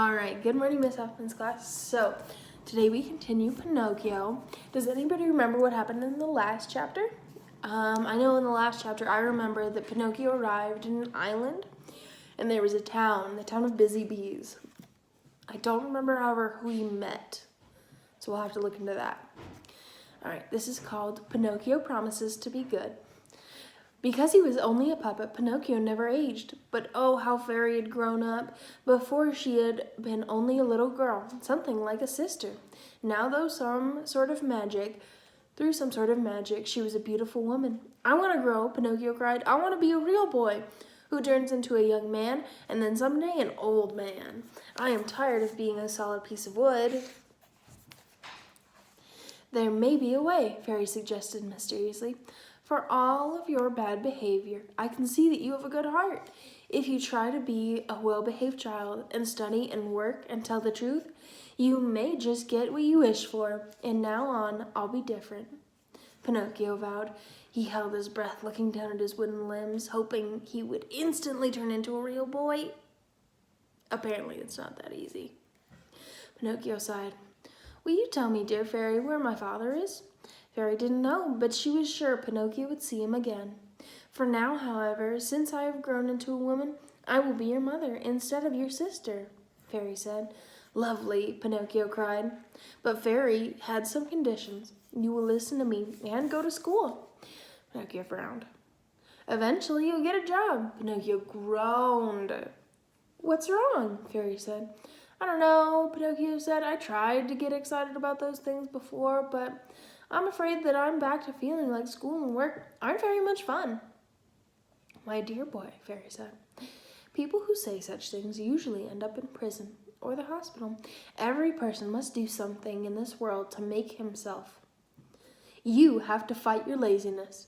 All right, good morning, Miss Hoffman's class. So, today we continue Pinocchio. Does anybody remember what happened in the last chapter? I know in the last chapter, I remember that Pinocchio arrived in an island, and there was a town, the town of Busy Bees. I don't remember, however, who he met, so we'll have to look into that. All right, this is called Pinocchio Promises to Be Good. Because he was only a puppet, Pinocchio never aged. But oh, how Fairy had grown up. Before she had been only a little girl, something like a sister. Now, through some sort of magic, she was a beautiful woman. I want to grow, Pinocchio cried. I want to be a real boy who turns into a young man and then someday an old man. I am tired of being a solid piece of wood. There may be a way, Fairy suggested mysteriously. For all of your bad behavior, I can see that you have a good heart. If you try to be a well-behaved child and study and work and tell the truth, you may just get what you wish for. And now on, I'll be different. Pinocchio vowed. He held his breath, looking down at his wooden limbs, hoping he would instantly turn into a real boy. Apparently, it's not that easy. Pinocchio sighed. Will you tell me, dear Fairy, where my father is? Fairy didn't know, but she was sure Pinocchio would see him again. For now, however, since I have grown into a woman, I will be your mother instead of your sister, Fairy said. Lovely, Pinocchio cried. But Fairy had some conditions. You will listen to me and go to school. Pinocchio frowned. Eventually, you'll get a job. Pinocchio groaned. What's wrong? Fairy said. I don't know, Pinocchio said. I tried to get excited about those things before, but I'm afraid that I'm back to feeling like school and work aren't very much fun. My dear boy, Fairy said, people who say such things usually end up in prison or the hospital. Every person must do something in this world to make himself. You have to fight your laziness.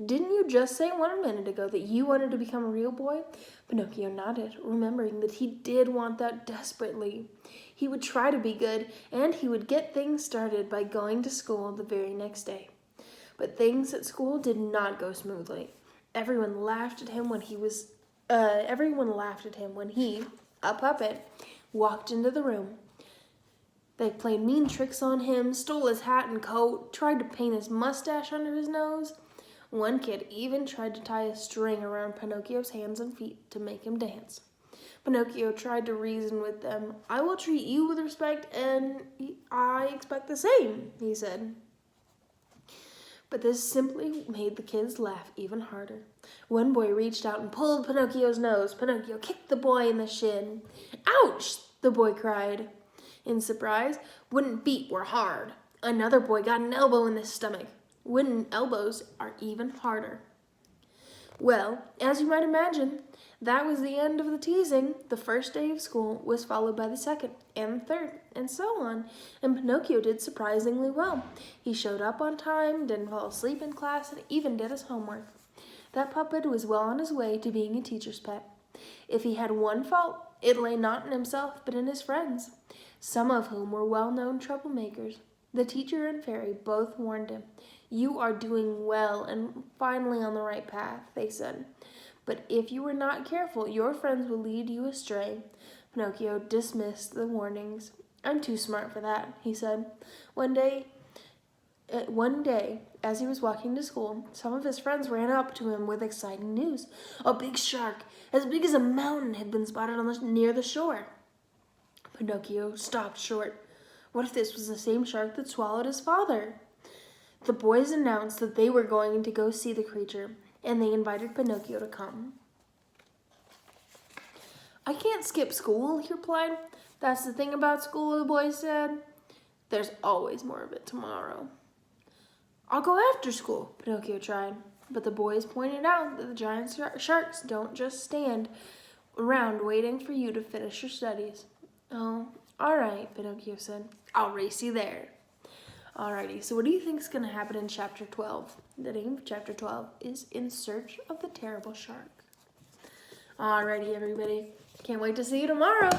Didn't you just say 1 minute ago that you wanted to become a real boy? Pinocchio nodded, remembering that he did want that desperately. He would try to be good, and he would get things started by going to school the very next day. But things at school did not go smoothly. Everyone laughed at him when he, a puppet, walked into the room. They played mean tricks on him, stole his hat and coat, tried to paint his mustache under his nose. One kid even tried to tie a string around Pinocchio's hands and feet to make him dance. Pinocchio tried to reason with them. I will treat you with respect, and I expect the same, he said. But this simply made the kids laugh even harder. One boy reached out and pulled Pinocchio's nose. Pinocchio kicked the boy in the shin. Ouch, the boy cried in surprise. Wooden feet were hard. Another boy got an elbow in the stomach. Wooden elbows are even harder. Well, as you might imagine, that was the end of the teasing. The first day of school was followed by the second and the third, and so on. And Pinocchio did surprisingly well. He showed up on time, didn't fall asleep in class, and even did his homework. That puppet was well on his way to being a teacher's pet. If he had one fault, it lay not in himself, but in his friends, some of whom were well-known troublemakers. The teacher and Fairy both warned him. You are doing well and finally on the right path, they said. But if you are not careful, your friends will lead you astray. Pinocchio dismissed the warnings. I'm too smart for that, he said. One day, as he was walking to school, some of his friends ran up to him with exciting news. A big shark, as big as a mountain, had been spotted near the shore. Pinocchio stopped short. What if this was the same shark that swallowed his father? The boys announced that they were going to go see the creature, and they invited Pinocchio to come. I can't skip school, he replied. That's the thing about school, the boys said. There's always more of it tomorrow. I'll go after school, Pinocchio tried, but the boys pointed out that the giant sharks don't just stand around waiting for you to finish your studies. Oh, all right, Pinocchio said. I'll race you there. Alrighty, so what do you think is going to happen in Chapter 12? The name of Chapter 12 is In Search of the Terrible Shark. Alrighty, everybody. Can't wait to see you tomorrow.